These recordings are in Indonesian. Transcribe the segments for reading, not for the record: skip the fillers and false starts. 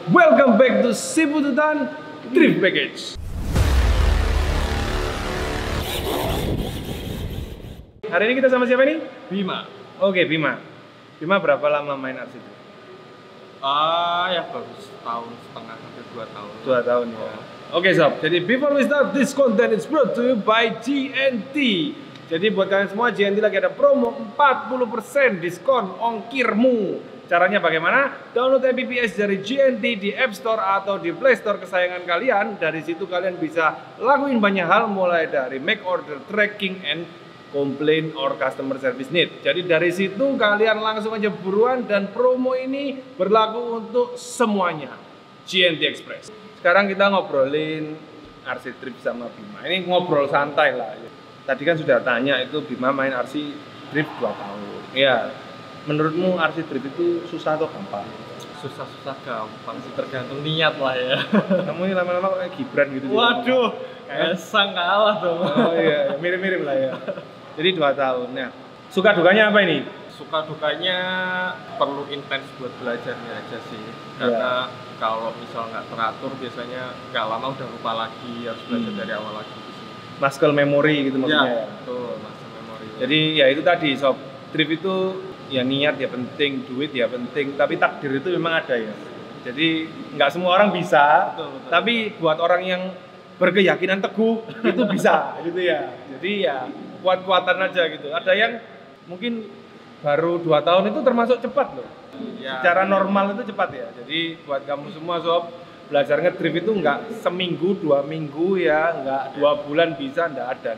Welcome back to Sibututan Drift Package. Hari ini kita sama siapa nih? Bima. Oke, Bima. Bima berapa lama main RC Drift? Ya baru setahun setengah hampir 2 tahun. 2 tahun ya. Oke sob, jadi before we start, this content is brought to you by GNT. Jadi buat kalian semua, GNT lagi ada promo 40% diskon ongkirmu. Caranya bagaimana? Download apps dari GNT di App Store atau di Play Store kesayangan kalian. Dari situ kalian bisa lakuin banyak hal, mulai dari make order, tracking, and complaint or customer service need. Jadi dari situ kalian langsung aja buruan, dan promo ini berlaku untuk semuanya. GNT Express. Sekarang kita ngobrolin RC Drift sama Bima. Ini ngobrol santai lah. Tadi kan sudah tanya, itu Bima main RC Drift 2 tahun. Ya, menurutmu RC Drift itu susah atau gampang? Susah-susah gampang sih, tergantung niat lah ya. Kamu ini lama-lama kayak Gibran gitu. Waduh, kayak sang kalah dong. Oh iya, mirip-mirip lah ya. Jadi 2 tahun. Nah, suka dukanya apa ini? Suka dukanya perlu intens buat belajarnya aja sih. Karena kalau misal nggak teratur biasanya nggak lama udah lupa lagi, harus belajar dari awal lagi. Muscle memory gitu maksudnya. Ya, betul, muscle memory. Jadi ya itu tadi sob, drift itu ya niat ya penting, duit ya penting, tapi takdir itu memang ada ya. Jadi nggak semua orang bisa, betul. Tapi buat orang yang berkeyakinan teguh itu bisa gitu ya. Jadi ya kuat-kuatan aja gitu. Ada yang mungkin baru 2 tahun itu termasuk cepat loh. Ya. Secara normal itu cepat ya. Jadi buat kamu semua sob, belajar ngedrift itu nggak seminggu, 2 minggu ya, nggak 2 bulan bisa, nggak ada.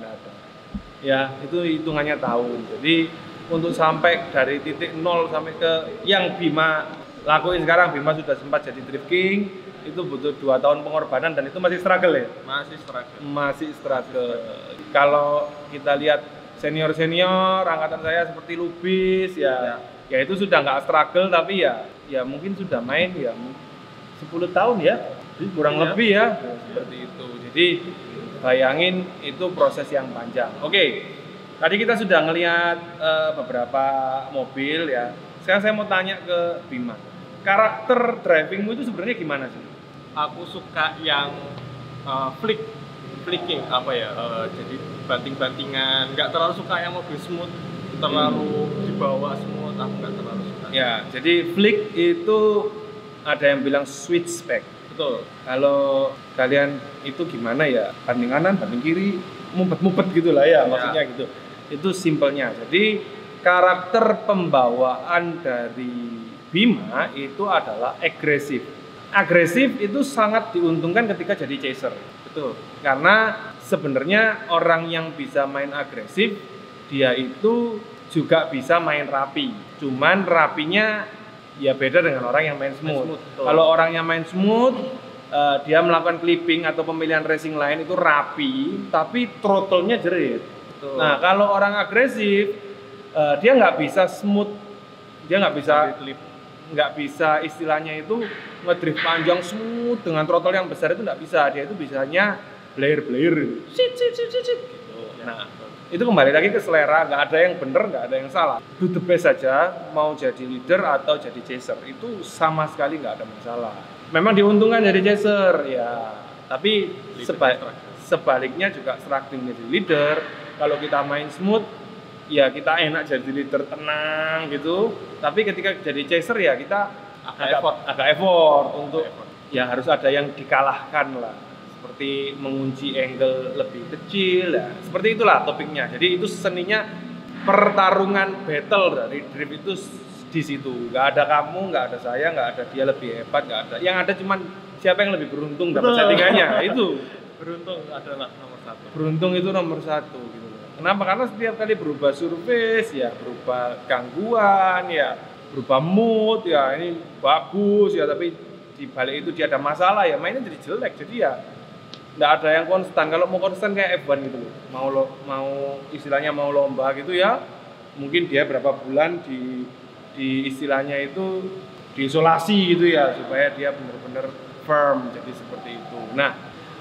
Ya itu hitungannya tahun. Jadi untuk sampai dari titik 0 sampai ke yang Bima lakuin sekarang, Bima sudah sempat jadi Drift King, itu butuh 2 tahun pengorbanan, dan itu masih struggle ya? Masih struggle. Kalau kita lihat senior-senior angkatan saya seperti Lubis ya itu sudah nggak struggle, tapi ya mungkin sudah main ya 10 tahun ya, kurang lebih ya, seperti itu. Jadi bayangin itu proses yang panjang. Oke, tadi kita sudah ngelihat beberapa mobil ya. Sekarang saya mau tanya ke Bima, karakter drivingmu itu sebenarnya gimana sih? Aku suka yang flicking apa ya, jadi banting-bantingan. Nggak terlalu suka yang mobil smooth, terlalu dibawa smooth. Aku nggak terlalu suka. Ya, jadi flick itu ada yang bilang switch spec. Betul. Kalau kalian itu gimana ya? Banding kanan, banding kiri, mumpet-mumpet gitulah ya, maksudnya gitu. Itu simpelnya. Jadi karakter pembawaan dari Bima itu adalah agresif. Agresif itu sangat diuntungkan ketika jadi chaser. Betul. Karena sebenarnya orang yang bisa main agresif, dia itu juga bisa main rapi. Cuman rapinya ya beda dengan orang yang main smooth. Kalau orang yang main smooth, dia melakukan clipping atau pemilihan racing line itu rapi, tapi throttle-nya jerit. Betul. Nah, kalau orang agresif, dia nggak bisa smooth, dia nggak bisa istilahnya itu ngedrift panjang smooth dengan throttle yang besar, itu nggak bisa. Dia itu bisanya blare gitu. Nah, itu kembali lagi ke selera, nggak ada yang benar, nggak ada yang salah. Do the best saja, mau jadi leader atau jadi chaser itu sama sekali nggak ada masalah. Memang diuntungkan jadi chaser ya, tapi sebaliknya juga struggling jadi leader. Kalau kita main smooth, ya kita enak jadi leader, tenang gitu. Tapi ketika jadi chaser ya kita agak effort untuk ya harus ada yang dikalahkan lah. Seperti mengunci angle lebih kecil ya. Seperti itulah topiknya. Jadi itu seninya, pertarungan battle dari drift itu di situ. Nggak ada kamu, nggak ada saya, nggak ada dia lebih hebat, nggak ada. Yang ada cuman siapa yang lebih beruntung dapat settingannya. Itu beruntung adalah nomor 1. Beruntung itu nomor 1 gitu. Kenapa? Karena setiap kali berubah surface ya, berubah gangguan ya, berubah mood ya, ini bagus ya, tapi di balik itu dia ada masalah ya, mainnya jadi jelek. Jadi ya nggak ada yang konstan. Kalau mau konstan kayak F1 gitu loh, mau istilahnya mau lomba gitu ya, mungkin dia berapa bulan di istilahnya itu diisolasi gitu ya, supaya dia benar-benar firm, jadi seperti itu. Nah,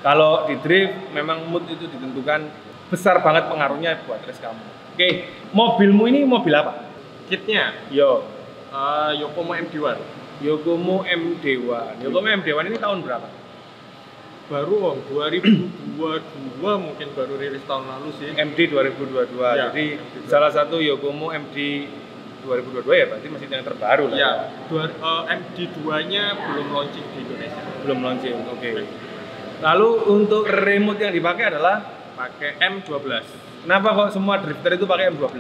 kalau di drift memang mood itu ditentukan besar banget pengaruhnya buat race kamu. Oke, mobilmu ini mobil apa? Kitnya Yo, Yokomo MD1. Yokomo MD1. Yokomo MD1 ini tahun berapa? Baru om 2022 mungkin baru rilis tahun lalu sih. MD 2022. Ya, Jadi MD. salah satu Yokomo MD 2022 ya, berarti masih yang terbaru lah. Ya, MD2-nya belum launching di Indonesia. Belum launching. Oke. Lalu untuk remote yang dipakai adalah Pakai M12 kenapa kok semua drifter itu pakai M12?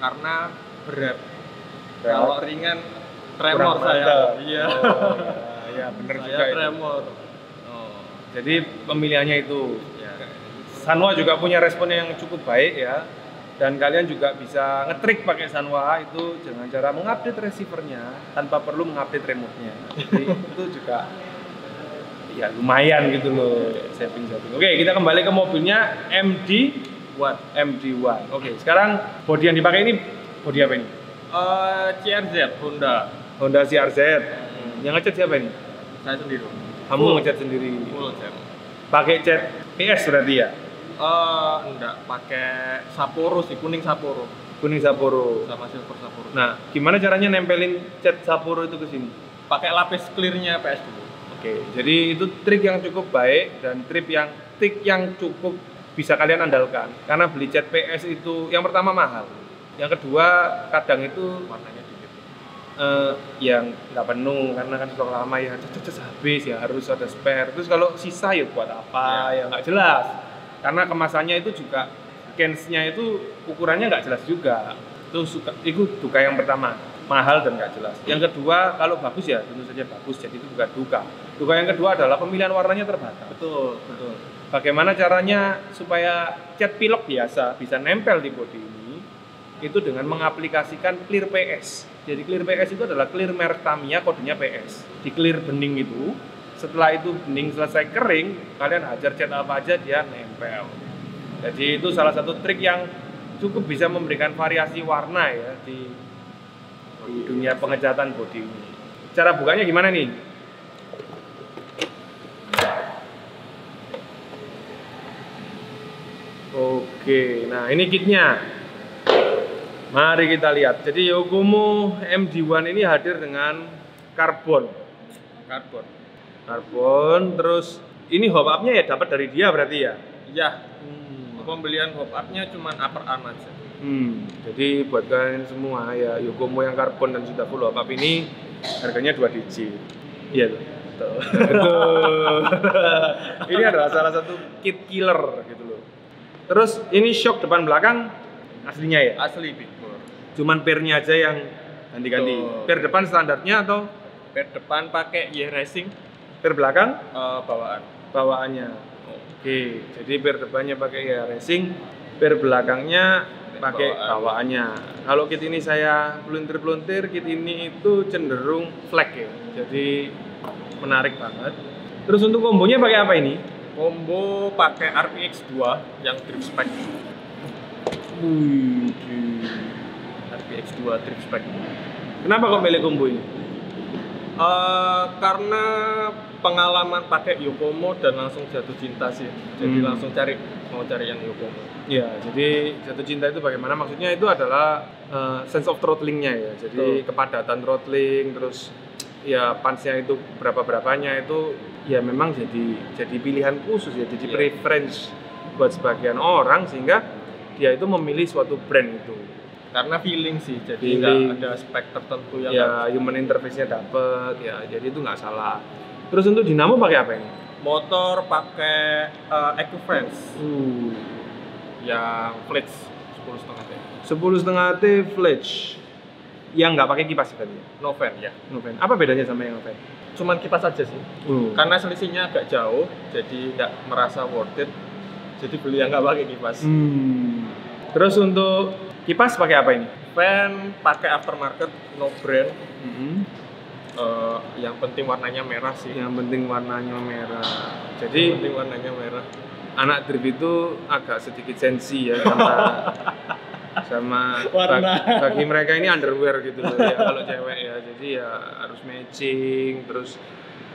karena berat. Berat. Kalau ringan tremor Kurang saya. mantap. Iya. Oh, ya benar Saya juga itu. tremor. Oh, Jadi pemilihannya itu. ya. Sanwa juga punya respon yang cukup baik ya. Dan kalian juga bisa ngetrik pakai Sanwa itu dengan cara mengupdate receivernya tanpa perlu mengupdate remote-nya. Jadi itu juga ya lumayan gitu loh saving. Oke, kita kembali ke mobilnya MD1. Oke, sekarang bodi yang dipakai ini bodi apa ini? CRZ Honda CRZ. Yang ngecat siapa ini? saya sendiri. Kamu Full. ngecat sendiri. Full cat. Pakai cat PS berarti ya? Enggak, pakai Sapporo sih, kuning Sapporo Kuning Sapporo. sama silver Sapporo. Nah, gimana caranya nempelin cat Sapporo itu ke sini? Pakai lapis clearnya PS dulu. Oke, jadi itu trik yang cukup baik dan trik yang cukup bisa kalian andalkan. Karena beli cat PS itu yang pertama mahal, yang kedua kadang itu Warnanya dikit. yang nggak penuh karena kan stok lama ya cecet habis ya harus ada spare. Terus kalau sisa ya buat apa ya nggak jelas. Karena kemasannya itu juga cans-nya itu ukurannya nggak jelas juga. Itu duka yang pertama, mahal dan nggak jelas. Yang kedua kalau bagus ya tentu saja bagus, jadi itu bukan duka. Duka yang kedua adalah pemilihan warnanya terbatas. Betul. Bagaimana caranya supaya cat pilok biasa bisa nempel di bodi ini? Itu dengan mengaplikasikan clear PS. Jadi clear PS itu adalah clear merek Tamiya, kodenya PS. Di clear bening itu, setelah itu bening selesai kering, kalian hajar cat apa aja dia nempel. Jadi itu salah satu trik yang cukup bisa memberikan variasi warna ya di dunia pengecatan bodi ini. Cara bukanya gimana nih? Oke, nah ini kitnya. Mari kita lihat. Jadi Yokomo MD1 ini hadir dengan karbon, terus ini hop up-nya ya dapat dari dia berarti ya? Iya. Pembelian hop up-nya cuma upper arm aja. Jadi buat kalian semua ya Yokomo yang karbon dan sudah full hop up ini harganya 2 digit. Iya tuh. Betul. Ini adalah salah satu kit killer gitu loh. Terus ini shock depan belakang aslinya ya? Asli Big Bore. Cuman pernya aja yang ganti-ganti. Betul. Per depan standarnya atau Per depan pakai Y Racing, per belakang bawaan. bawaannya? Oke, jadi per depannya pakai ya racing, per belakangnya pakai bawaannya. Kalau kit ini saya peluntir-peluntir, kit ini itu cenderung flag ya. Jadi menarik banget. Terus untuk kombonya pakai apa ini? Combo pakai RPX 2 yang drift spec. RPX 2 drift spec. Kenapa kok milih combo ini? Karena pengalaman pakai Yokomo dan langsung jatuh cinta sih. Jadi langsung mau cari yang Yokomo. Ya, jadi jatuh cinta itu bagaimana? Maksudnya itu adalah sense of throttling-nya ya. Jadi kepadatan throttling, terus ya punch-nya itu berapa-berapanya itu ya memang jadi pilihan khusus ya, jadi preference buat sebagian orang sehingga dia itu memilih suatu brand itu. Karena feeling sih, jadi nggak ada spek tertentu yang ya human interface-nya dapet ya, jadi itu nggak salah. Terus untuk dinamo pakai apa ini? Motor pakai EcoFence yang Flitch 10,5 T. 10,5 T Flitch yang nggak pakai kipas tadi. Noven ya. Noven. Apa bedanya sama yang Noven? Cuman kipas aja sih. Karena selisihnya agak jauh, jadi nggak merasa worth it. Jadi beli yang nggak pakai kipas. Terus untuk kipas pakai apa ini? Fan pakai aftermarket, no brand. Yang penting warnanya merah sih. Yang penting warnanya merah. Yang Jadi penting warnanya merah. anak drift itu agak sedikit sensi ya sama Warna. bagi mereka ini underwear gitu loh ya kalau cewek ya. Jadi ya harus matching, terus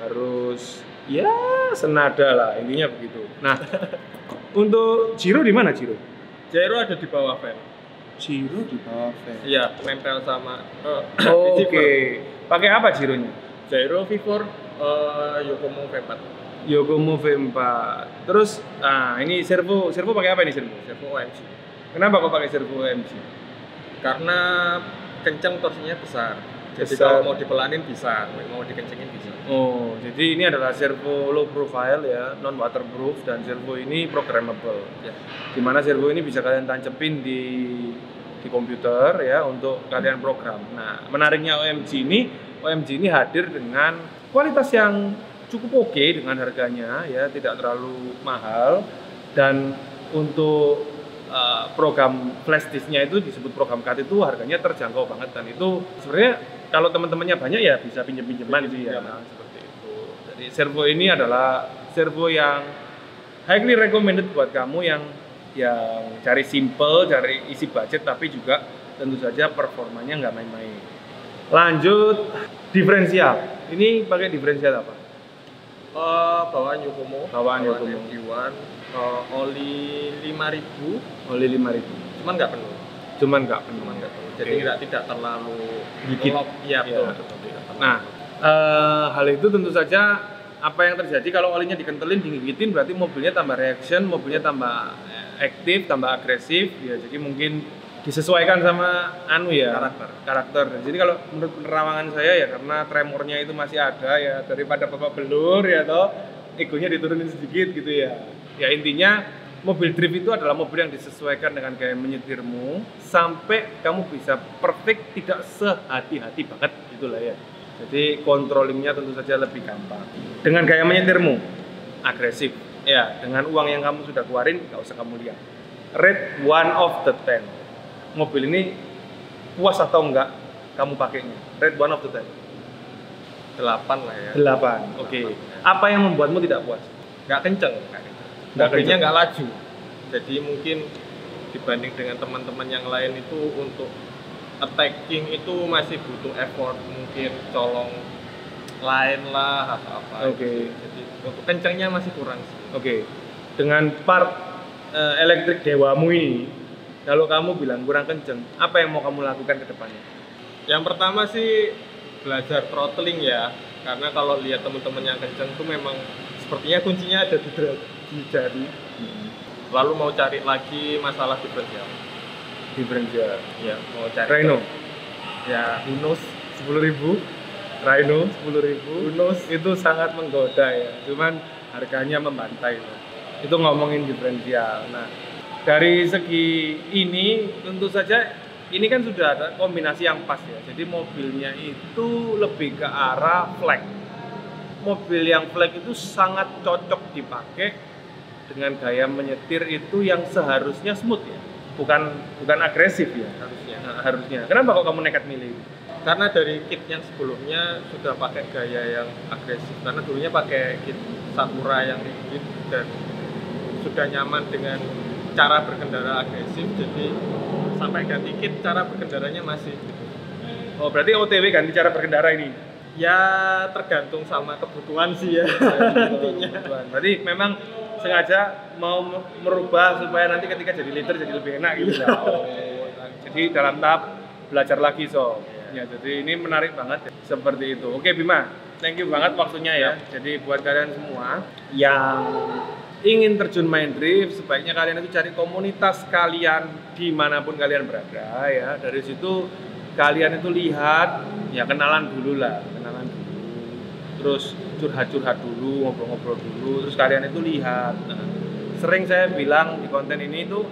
harus ya senada lah, intinya begitu. Nah, untuk Giro di mana Giro? Gyro ada di bawah fan. Giro di bawah fan. Iya, nempel sama Oke. Pakai apa gironya? Gyro V4 Yokomo V4. Yokomo V4. Terus, ini servo pakai apa ini servo? Servo OMG. Kenapa kok pakai servo OMG? Karena kenceng torsinya besar. Jadi Besar. kalau mau dipelanin bisa, mau dikencengin bisa. Oh, jadi ini adalah servo low profile ya, non waterproof, dan servo ini programmable. Ya. Dimana servo ini bisa kalian tancepin di komputer ya untuk kalian program. Nah, menariknya OMG ini hadir dengan kualitas yang cukup oke dengan harganya ya, tidak terlalu mahal, dan untuk program flash disknya itu disebut program CAD itu harganya terjangkau banget, dan itu sebenarnya kalau teman-temannya banyak ya bisa pinjam-pinjaman sih ya. Nah, seperti itu. Jadi servo ini adalah servo yang highly recommended buat kamu yang cari simple, cari isi budget, tapi juga tentu saja performanya nggak main-main. Lanjut, diferensial. Ini pakai diferensial apa? Bawaan Yokomo. Bawaan Yokomo. MG1, oli 5000. Oli 5.000. Cuman nggak penuh. Cuman nggak penuh. Jadi tidak terlalu Dikit. ngelok. Iya, betul. Iya. Betul, tidak terlalu. Nah, hal itu tentu saja apa yang terjadi kalau olinya dikentelin, digigitin, berarti mobilnya tambah reaction, mobilnya tambah aktif, tambah agresif ya. Jadi mungkin disesuaikan sama karakter. Jadi kalau menurut penerawangan saya ya, karena tremornya itu masih ada ya, daripada bapak belur ya toh, egonya diturunin sedikit gitu ya. Ya intinya mobil drift itu adalah mobil yang disesuaikan dengan gaya menyetirmu sampai kamu bisa perfect, tidak sehati-hati banget gitulah ya. Jadi controllingnya tentu saja lebih gampang. Dengan gaya menyetirmu agresif, ya dengan uang yang kamu sudah keluarin nggak usah kamu lihat. Rate 1 of the 10. Mobil ini puas atau enggak kamu pakainya? Rate 1 of the 10. 8 lah ya. 8. Oke. Apa yang membuatmu tidak puas? Nggak kenceng. Mobilnya nggak laju. Jadi mungkin dibanding dengan teman-teman yang lain itu untuk attacking itu masih butuh effort, mungkin colong lain lah atau apa. Oke. Jadi untuk kencengnya masih kurang sih. Oke. Dengan part elektrik dewamu ini, kalau kamu bilang kurang kenceng, apa yang mau kamu lakukan ke depannya? Yang pertama sih belajar throttling ya, karena kalau lihat teman-teman yang kenceng tuh memang sepertinya kuncinya ada di jari. Lalu mau cari lagi masalah diferensial. Ya, mau cari Rhino. Ya, Unos 10.000. Rhino 10.000. Unos itu sangat menggoda ya. Cuman harganya membantai loh. Itu ngomongin diferensial. Nah, dari segi ini tentu saja ini kan sudah ada kombinasi yang pas ya. Jadi mobilnya itu lebih ke arah flag. Mobil yang flag itu sangat cocok dipakai dengan gaya menyetir itu yang seharusnya smooth ya. Bukan agresif ya harusnya. Kenapa kok kamu nekat milih? Karena dari kit yang sebelumnya sudah pakai gaya yang agresif. Karena dulunya pakai kit Sakura yang rigid dan sudah nyaman dengan cara berkendara agresif. Jadi sampai ganti kit cara berkendaranya masih. Oh, berarti OTW ganti cara berkendara ini? Ya tergantung sama kebutuhan sih ya. Intinya. Berarti memang sengaja mau merubah supaya nanti ketika jadi leader jadi lebih enak gitu ya. Jadi dalam tahap belajar lagi ya, jadi ini menarik banget ya. Seperti itu. Oke Bima, thank you banget waktunya ya. Jadi buat kalian semua yang ingin terjun main drift, sebaiknya kalian itu cari komunitas kalian dimanapun kalian berada ya. Dari situ kalian itu lihat ya, kenalan dulu, terus curhat dulu, ngobrol-ngobrol dulu, terus kalian itu lihat. Nah, sering saya bilang di konten ini itu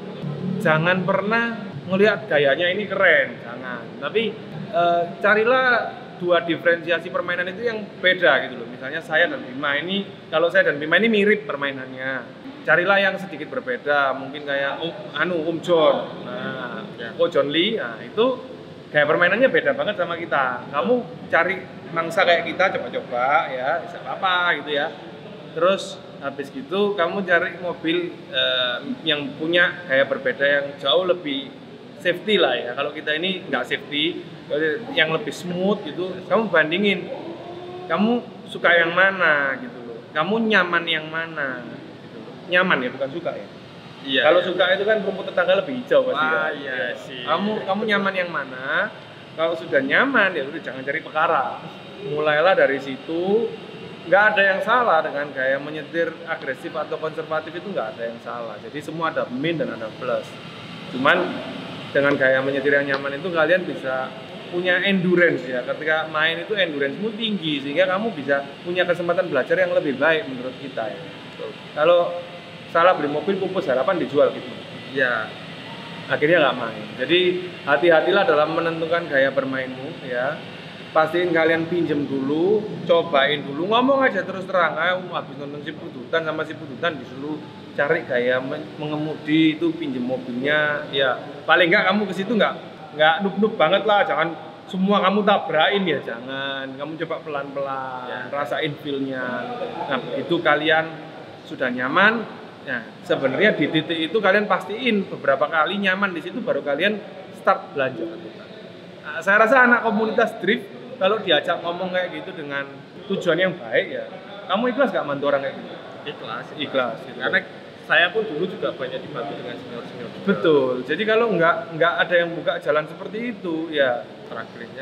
jangan pernah ngelihat gayanya ini keren, jangan. Tapi carilah dua diferensiasi permainan itu yang beda gitu loh. Misalnya saya dan Bima ini, kalau saya dan Bima ini mirip permainannya. Carilah yang sedikit berbeda, mungkin kayak John, Ko John Lee, nah itu kayak permainannya beda banget sama kita. Kamu cari mangsa kayak kita, coba-coba ya, bisa apa gitu ya. Terus habis gitu kamu cari mobil yang punya gaya berbeda yang jauh lebih safety lah ya. Kalau kita ini nggak safety, yang lebih smooth gitu. Kamu bandingin, kamu suka yang mana gitu loh. Kamu nyaman yang mana gitu loh. Nyaman ya, bukan suka ya. Iya. Kalau suka itu kan rumput tetangga lebih hijau pasti. Iya sih. Kamu nyaman yang mana? Kalau sudah nyaman ya udah jangan cari perkara. Mulailah dari situ. Nggak ada yang salah dengan gaya menyetir agresif atau konservatif, itu nggak ada yang salah. Jadi semua ada min dan ada plus. Cuman dengan gaya menyetir yang nyaman itu kalian bisa punya endurance ya. Ketika main itu endurance-mu tinggi sehingga kamu bisa punya kesempatan belajar yang lebih baik menurut kita ya. Kalau salah beli mobil pupus harapan dijual gitu. Ya, Akhirnya nggak main. Jadi hati-hatilah dalam menentukan gaya bermainmu ya. Pastiin kalian pinjem dulu, cobain dulu, ngomong aja terus terang. Habis nonton si Pututan sama si Pututan disuruh cari gaya mengemudi itu, pinjem mobilnya. Ya paling nggak kamu ke situ nggak nub banget lah, jangan semua kamu tabrakin ya, jangan. Kamu coba pelan-pelan, Ya. rasain feel-nya. Nah itu kalian sudah nyaman. Nah sebenarnya di titik itu kalian pastiin beberapa kali nyaman di situ baru kalian start belajar. Nah, saya rasa anak komunitas drift kalau diajak ngomong kayak gitu dengan tujuan yang baik ya, kamu ikhlas gak bantu orang kayak gitu? Ikhlas gitu. Karena saya pun dulu juga banyak dibantu dengan senior-senior juga. Betul. Jadi kalau nggak ada yang buka jalan seperti itu ya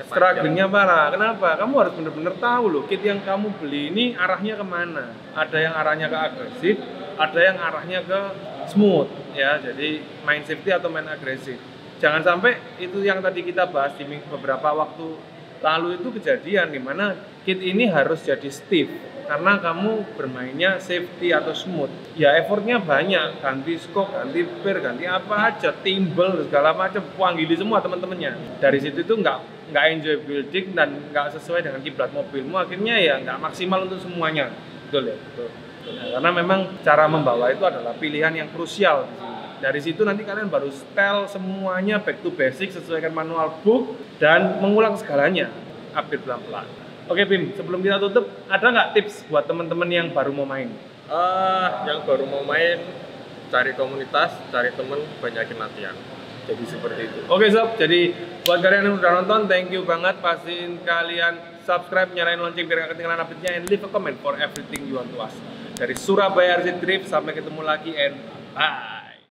strugglingnya parah. Kenapa? Kamu harus benar-benar tahu loh, kit yang kamu beli ini arahnya kemana. Ada yang arahnya ke agresif, ada yang arahnya ke smooth ya. Jadi main safety atau main agresif. Jangan sampai itu yang tadi kita bahas di beberapa waktu lalu itu kejadian di mana kit ini harus jadi stiff karena kamu bermainnya safety atau smooth. Ya effortnya banyak, ganti scope, ganti per, ganti apa aja, timbal segala macam, panggili semua teman-temannya. Dari situ itu nggak enjoy building dan nggak sesuai dengan kiblat mobilmu. Akhirnya ya nggak maksimal untuk semuanya, betul ya. Betul. Nah, karena memang cara membawa itu adalah pilihan yang krusial di sini. Dari situ nanti kalian baru setel semuanya back to basic, sesuaikan manual book dan mengulang segalanya, update pelan-pelan. Oke Bim, sebelum kita tutup, ada nggak tips buat teman-teman yang baru mau main? Yang baru mau main, cari komunitas, cari temen, banyakin latihan. Jadi seperti itu. Oke sob, jadi buat kalian yang udah nonton, thank you banget. Pastiin kalian subscribe, nyalain lonceng biar gak ketinggalan update-nya, and leave a comment for everything you want to ask. Dari Surabaya RC Drift, sampai ketemu lagi and bye.